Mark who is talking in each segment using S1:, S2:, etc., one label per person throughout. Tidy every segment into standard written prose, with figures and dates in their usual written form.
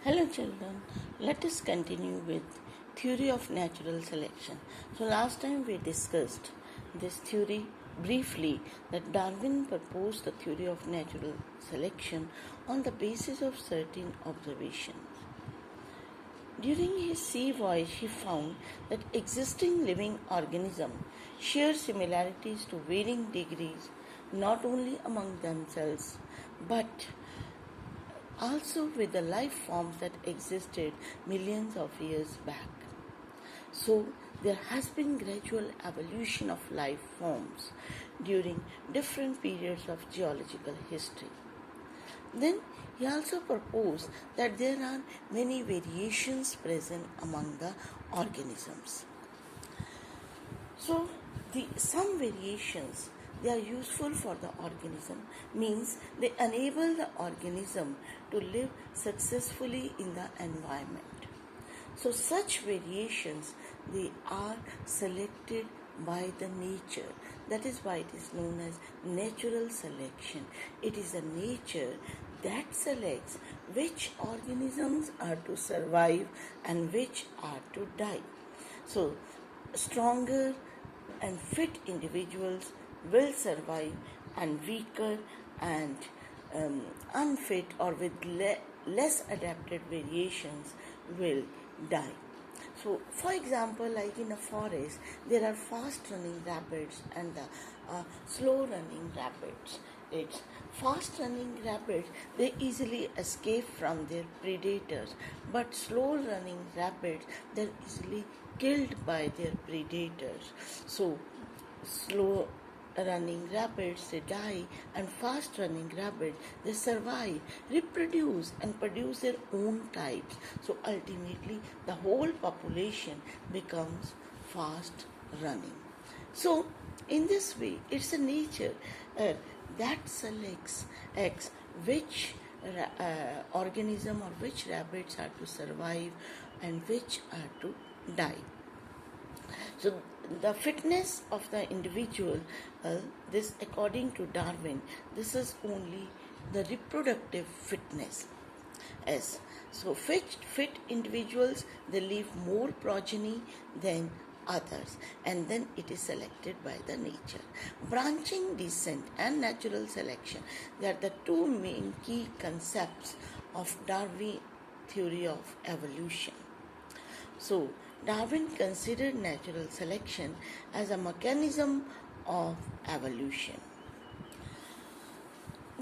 S1: Hello children, let us continue with theory of natural selection. So last time we discussed this theory briefly, that Darwin proposed the theory of natural selection on the basis of certain observations. During his sea voyage, he found that existing living organisms share similarities to varying degrees not only among themselves but also with the life forms that existed millions of years back. So, there has been gradual evolution of life forms during different periods of geological history. Then he also proposed that there are many variations present among the organisms. So some variations, they are useful for the organism, means they enable the organism to live successfully in the environment. So such variations, they are selected by the nature. That is why it is known as natural selection. It is the nature that selects which organisms are to survive and which are to die. So stronger and fit individuals will survive, and weaker and unfit or with less adapted variations will die. So, for example, like in a forest, there are fast running rabbits and the slow running rabbits. It's fast running rabbits, they easily escape from their predators, but slow running rabbits, they're easily killed by their predators. So, slow running rabbits they die, and fast running rabbits they survive, reproduce and produce their own types. So ultimately the whole population becomes fast running. So in this way it's a nature that selects X which organism or which rabbits are to survive and which are to die. So the fitness of the individual, this according to Darwin, this is only the reproductive fitness. As so fit individuals, they leave more progeny than others, and then it is selected by the nature. Branching descent and natural selection, they are the two main key concepts of Darwin theory of evolution. So, Darwin considered natural selection as a mechanism of evolution.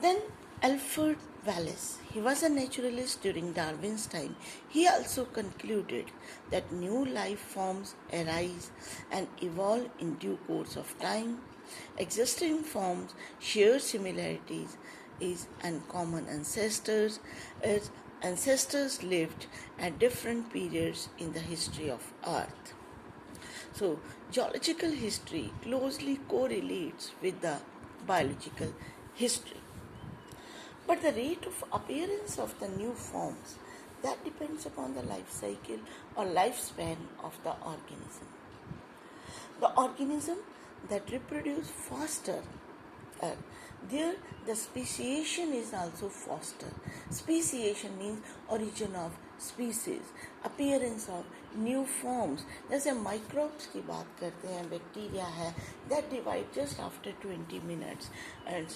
S1: Then Alfred Wallace, he was a naturalist during Darwin's time. He also concluded that new life forms arise and evolve in due course of time. Existing forms share similarities and common ancestors, as ancestors lived at different periods in the history of Earth. So, geological history closely correlates with the biological history. But the rate of appearance of the new forms, that depends upon the life cycle or lifespan of the organism. The organism that reproduce faster, there the speciation is also faster. Speciation means origin of species, appearance of new forms. जैसे microbes की बात करते हैं, bacteria है, that divide just after 20 minutes. And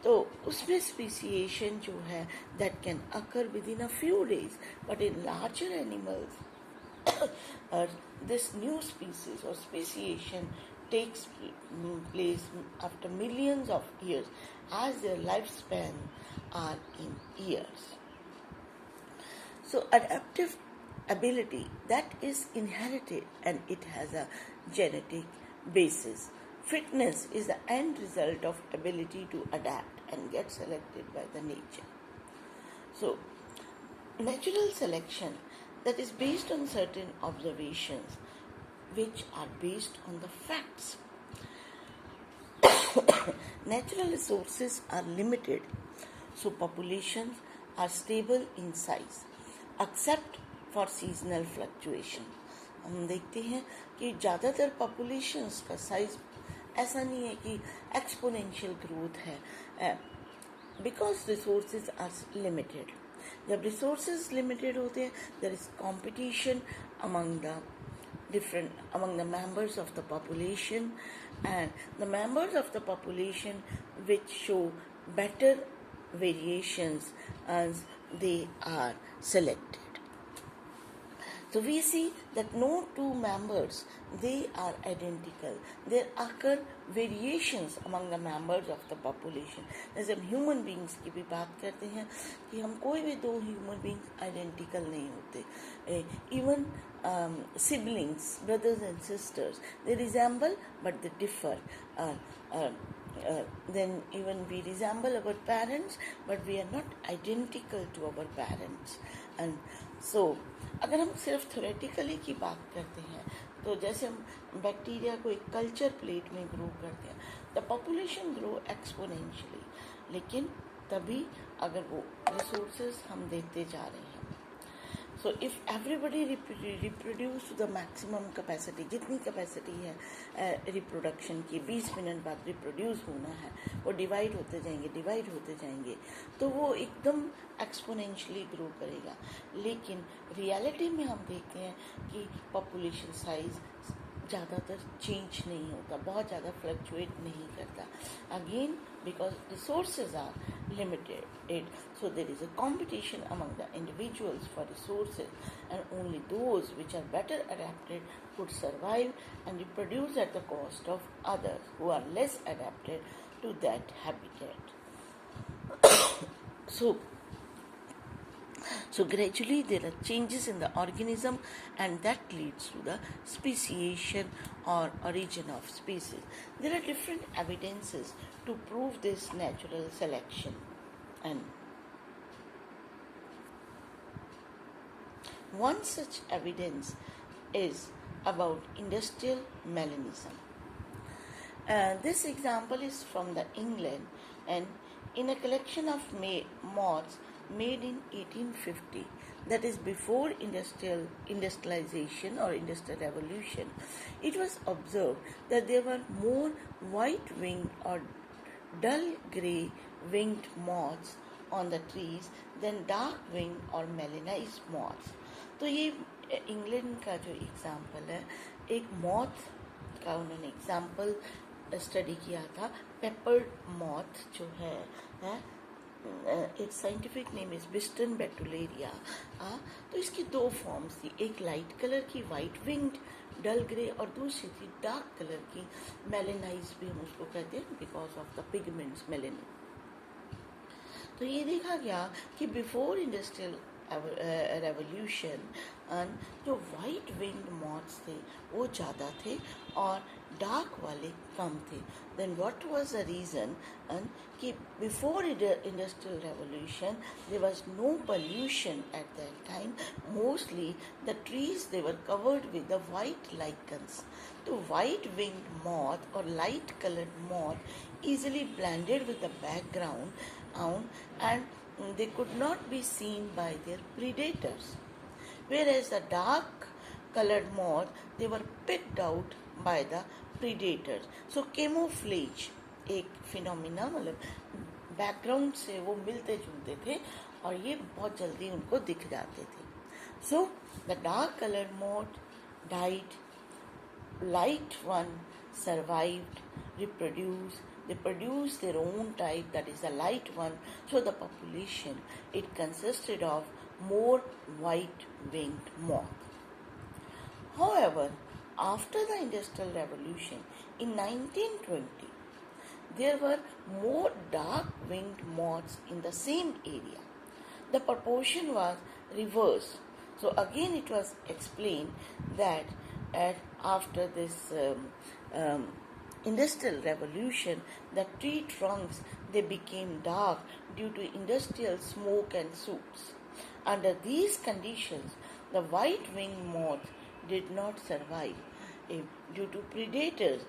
S1: तो उसमें speciation जो है that can occur within a few days, but in larger animals this new species or speciation takes place after millions of years, as their lifespan are in years. So adaptive ability, that is inherited and it has a genetic basis. Fitness is the end result of ability to adapt and get selected by the nature. So natural selection, that is based on certain observations which are based on the facts. Natural resources are limited, so populations are stable in size, except for seasonal fluctuation. हम देखते हैं कि ज़्यादातर populations का size ऐसा नहीं है कि exponential growth है, because resources are limited. जब रिसोर्सेज लिमिटेड होते हैं, there is competition among the members of the population, and the members of the population which show better variations as they are selected. So we see that no two members, they are identical. There occur variations among the members of the population. जैसे हम human beings की भी बात करते हैं कि हम कोई भी दो ह्यूमन बींग्स आइडेंटिकल नहीं होते. Even siblings, brothers and sisters, they resemble but they differ. Then even we resemble our parents but we are not identical to our parents. And so अगर हम सिर्फ थ्योरेटिकली की बात करते हैं तो जैसे हम बैक्टीरिया को एक कल्चर प्लेट में ग्रो करते हैं, द पॉपुलेशन ग्रो एक्सपोनेंशियली, लेकिन तभी अगर वो रिसोर्सेज हम देते जा रहे हैं. So if everybody reproduce to the maximum capacity, जितनी कैपेसिटी है रिप्रोडक्शन की, 20 मिनट बाद रिप्रोड्यूस होना है, वो डिवाइड होते जाएंगे, तो वो एकदम एक्सपोनेंशियली ग्रो करेगा. लेकिन रियलिटी में हम देखते हैं कि पॉपुलेशन साइज ज़्यादातर चेंज नहीं होता, बहुत ज़्यादा फ्लक्चुएट नहीं करता. Again because resources are limited, so there is a competition among the individuals for resources, and only those which are better adapted could survive and reproduce at the cost of others who are less adapted to that habitat. So gradually there are changes in the organism, and that leads to the speciation or origin of species. There are different evidences to prove this natural selection, and one such evidence is about industrial melanism. This example is from the England, and in a collection of moths made in 1850, that is before industrialization or industrial revolution, it was observed that there were more white-winged or dull grey winged moths on the trees than dark-winged or melanized moths. तो ये England का जो example है, एक moth का उन्होंने example study किया था. पेपर्ड मॉथ जो है इट्स साइंटिफिक नेम इज बिस्टन बेटुलेरिया. तो इसकी दो फॉर्म्स थी, एक लाइट कलर की वाइट विंग्ड डल ग्रे और दूसरी थी डार्क कलर की मेलेनाइज, भी हम उसको कहते हैं because of the pigments melanin. तो ये देखा गया कि बिफोर इंडस्ट्रियल रेवोल्यूशन जो वाइट विंग्ड मॉथ्स थे वो ज़्यादा थे और डार्क वाले कम थे. Then what was the reason? कि before industrial revolution there was no pollution at that time. Mostly the trees they were covered with the white lichens. तो वाइट विंग्ड मॉथ और light coloured moth easily blended with the background and they could not be seen by their predators, whereas the dark colored moth they were picked out by the predators. So camouflage एक phenomena, मतलब background से वो मिलते जुलते थे और ये बहुत जल्दी उनको दिख जाते थे. So the dark colored moth died, light one survived, reproduced. They produce their own type, that is the light one. So the population, it consisted of more white-winged moth. However, after the Industrial Revolution in 1920, there were more dark-winged moths in the same area. The proportion was reversed. So again it was explained that after this Industrial Revolution, the tree trunks they became dark due to industrial smoke and soot. Under these conditions, the white-winged moth did not survive due to predators.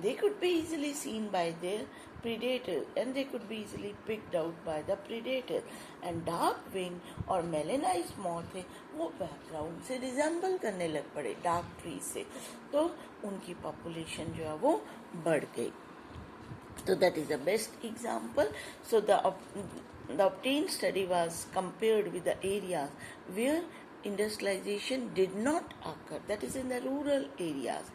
S1: They could be easily seen by their predators and they could be easily picked out by the predators. And dark-winged और melanized moth थे वो background से resemble करने लग पड़े dark tree से, तो उनकी पॉपुलेशन जो है वो बढ़ गई. So that is the best example. So the obtained study was compared with the areas where industrialization did not occur, that is in the rural areas.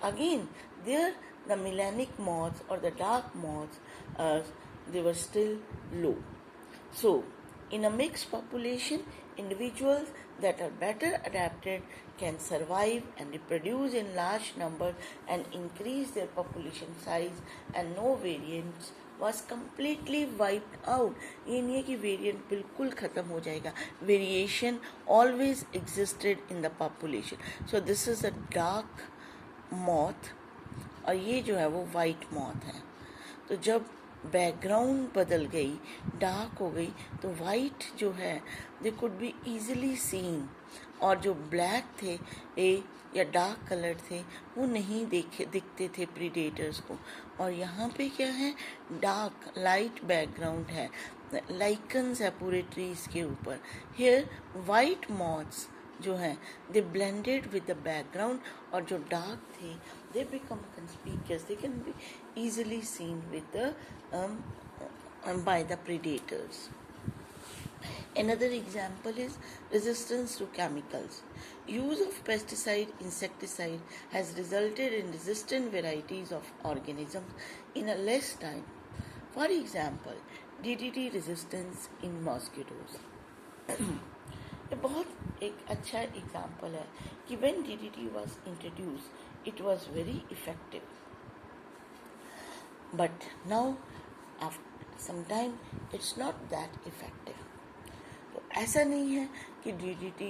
S1: Again, there the melanic moths or the dark moths, they were still low. So, in a mixed population, individuals that are better adapted can survive and reproduce in large numbers and increase their population size, and no variants was completely wiped out. ये नहीं है कि variant बिल्कुल ख़त्म हो जाएगा. Variation always existed in the population. So this is a dark moth और ये जो है वो वाइट मॉथ है. तो जब बैकग्राउंड बदल गई, डार्क हो गई, तो वाइट जो है they could be easily seen, और जो ब्लैक थे या डार्क कलर थे वो नहीं दिखते थे प्रीडेटर्स को. और यहाँ पे क्या है, डार्क लाइट बैकग्राउंड है, लाइकन्स है पूरे ट्रीज के ऊपर. हियर वाइट मॉथ्स जो हैं दे ब्लेंडेड विद द बैकग्राउंड, और जो डार्क थे they become conspicuous, they can be easily seen with the by the predators. Another example is resistance to chemicals. Use of pesticide, insecticide has resulted in resistant varieties of organisms in a less time. For example, DDT resistance in mosquitoes. ये बहुत एक अच्छा example है कि when DDT was introduced, it was very effective. But now, after some time, it's not that effective. तो ऐसा नहीं है कि DDT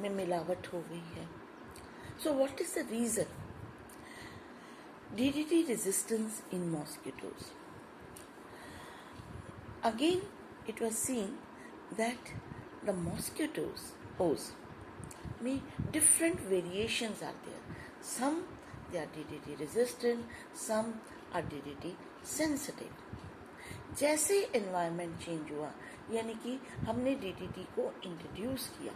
S1: में मिलावट हो गई है. So what is the reason? DDT resistance in mosquitoes. Again, it was seen that the mosquitoes में different variations are there. Some they are DDT resistant, some are DDT sensitive. जैसे environment change हुआ, यानी कि हमने DDT को introduce किया,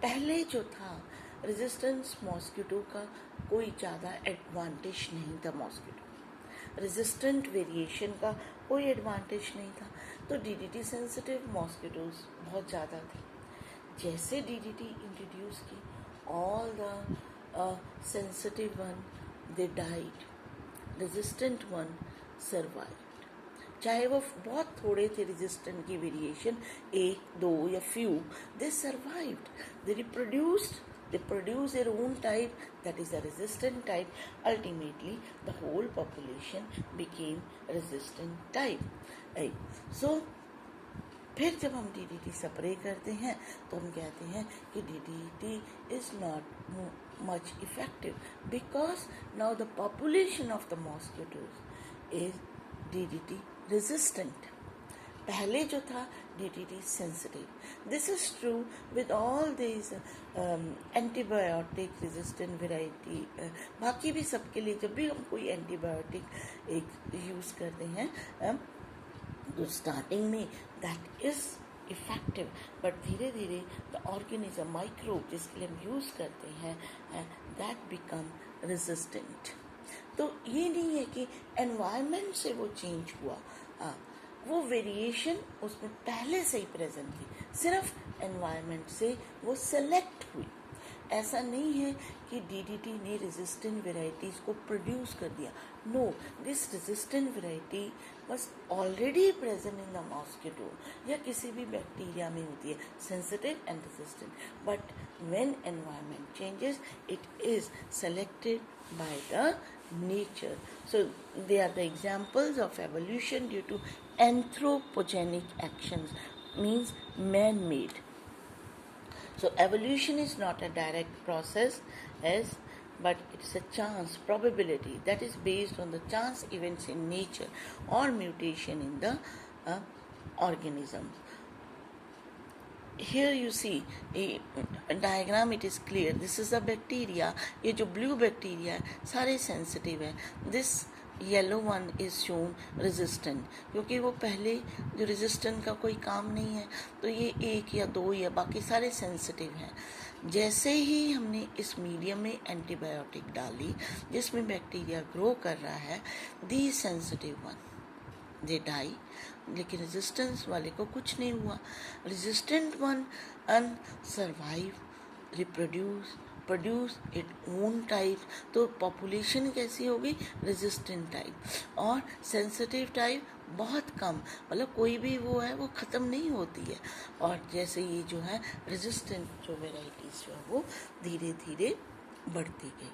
S1: पहले जो था resistance mosquito का कोई ज़्यादा advantage नहीं था. मॉस्किटो resistant variation का कोई एडवांटेज नहीं था, तो DDT सेंसिटिव मॉस्किटोज बहुत ज़्यादा थे. जैसे DDT इंट्रोड्यूस की, all the sensitive one they died, resistant one survived. चाहे वो बहुत थोड़े थे रेजिस्टेंट की वेरिएशन, 1, 2 या few, they survived, they reproduced, they produce their own type, that is a resistant type. Ultimately the whole population became resistant type. So फिर जब हम DDT स्प्रे करते हैं तो हम कहते हैं कि DDT is not much effective because now the population of the mosquitoes is DDT resistant. पहले जो था DDT sensitive. This is true with all these antibiotic resistant variety. बाकी भी सबके लिए जब भी हम कोई एंटीबायोटिक यूज़ करते हैं तो स्टार्टिंग में दैट इज़ इफेक्टिव, बट धीरे धीरे द ऑर्गेनिज्म माइक्रोब जिसके लिए हम यूज़ करते हैं दैट बिकम रेजिस्टेंट. तो ये नहीं है कि एनवायरनमेंट से वो चेंज हुआ, वो वेरिएशन उसमें पहले से ही प्रेजेंट थी, सिर्फ एनवायरनमेंट से वो सेलेक्ट हुई. ऐसा नहीं है कि DDT ने रेजिस्टेंट वेराइटीज़ को प्रोड्यूस कर दिया. No, this resistant variety was already present in the mosquito, या किसी भी बैक्टीरिया में होती है, sensitive and resistant. But when environment changes it is selected by the nature. So they are the examples of evolution due to anthropogenic actions, means man-made. So evolution is not a direct process but it's a chance, probability that is based on the chance events in nature or mutation in the organism. Here you see a diagram, it is clear. This is the bacteria. ये जो blue bacteria है सारे sensitive है. This yellow one is shown resistant, क्योंकि वो पहले जो resistant का कोई काम नहीं है, तो ये 1 या 2 या बाकी सारे sensitive हैं. जैसे ही हमने इस मीडियम में एंटीबायोटिक डाली जिसमें बैक्टीरिया ग्रो कर रहा है, these sensitive one they die, लेकिन रेजिस्टेंस वाले को कुछ नहीं हुआ. Resistant one survive, reproduce, produce it own type. तो पॉपुलेशन कैसी होगी? Resistant type. और सेंसिटिव टाइप बहुत कम, मतलब कोई भी वो है वो ख़त्म नहीं होती है. और जैसे ये जो है रेजिस्टेंट जो वेराइटीज़ जो है वो धीरे धीरे बढ़ती गई.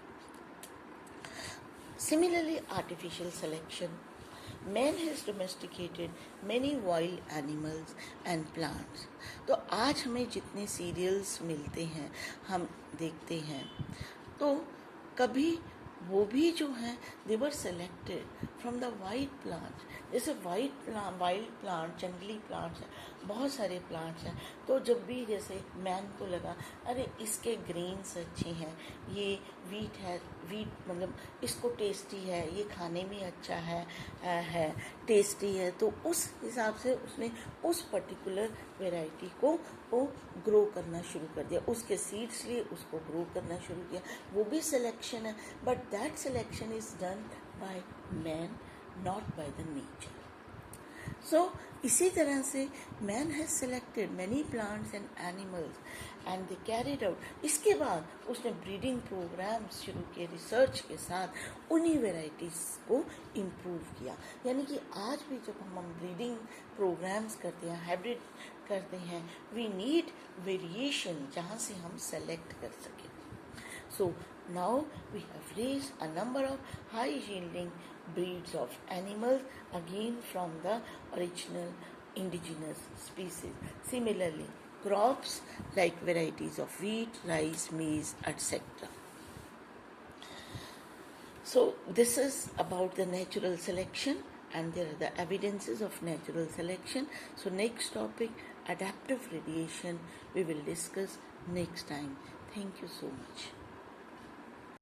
S1: Similarly, artificial selection. Man has domesticated many wild animals and plants. तो आज हमें जितने सीरियल्स मिलते हैं, हम देखते हैं, तो कभी वो भी जो हैं they were selected from the wild plants. जैसे वाइल्ड प्लांट, जंगली प्लांट्स हैं, बहुत सारे प्लांट्स हैं. तो जब भी जैसे मैन को लगा अरे इसके ग्रेन्स अच्छे हैं, ये वीट मतलब इसको टेस्टी है, ये खाने में अच्छा है टेस्टी है, तो उस हिसाब से उसने उस पर्टिकुलर वेराइटी को ग्रो करना शुरू कर दिया. उसके सीड्स लिए उसको ग्रो करना शुरू किया. वो भी सिलेक्शन है, but that selection is done by man, not by the nature. So इसी तरह से man has selected many plants and animals and they carried out. इसके बाद उसने ब्रीडिंग प्रोग्राम्स शुरू किए, रिसर्च के साथ उन्हीं वेराइटीज़ को इम्प्रूव किया. यानी कि आज भी जब हम ब्रीडिंग प्रोग्राम्स करते हैं, हाइब्रिड करते हैं, वी नीड वेरिएशन जहाँ से हम सेलेक्ट कर सकें. So now we have raised a number of high yielding breeds of animals again from the original indigenous species. Similarly, crops like varieties of wheat, rice, maize, etc. So this is about the natural selection, and there are the evidences of natural selection. So next topic, adaptive radiation, we will discuss next time. Thank you so much.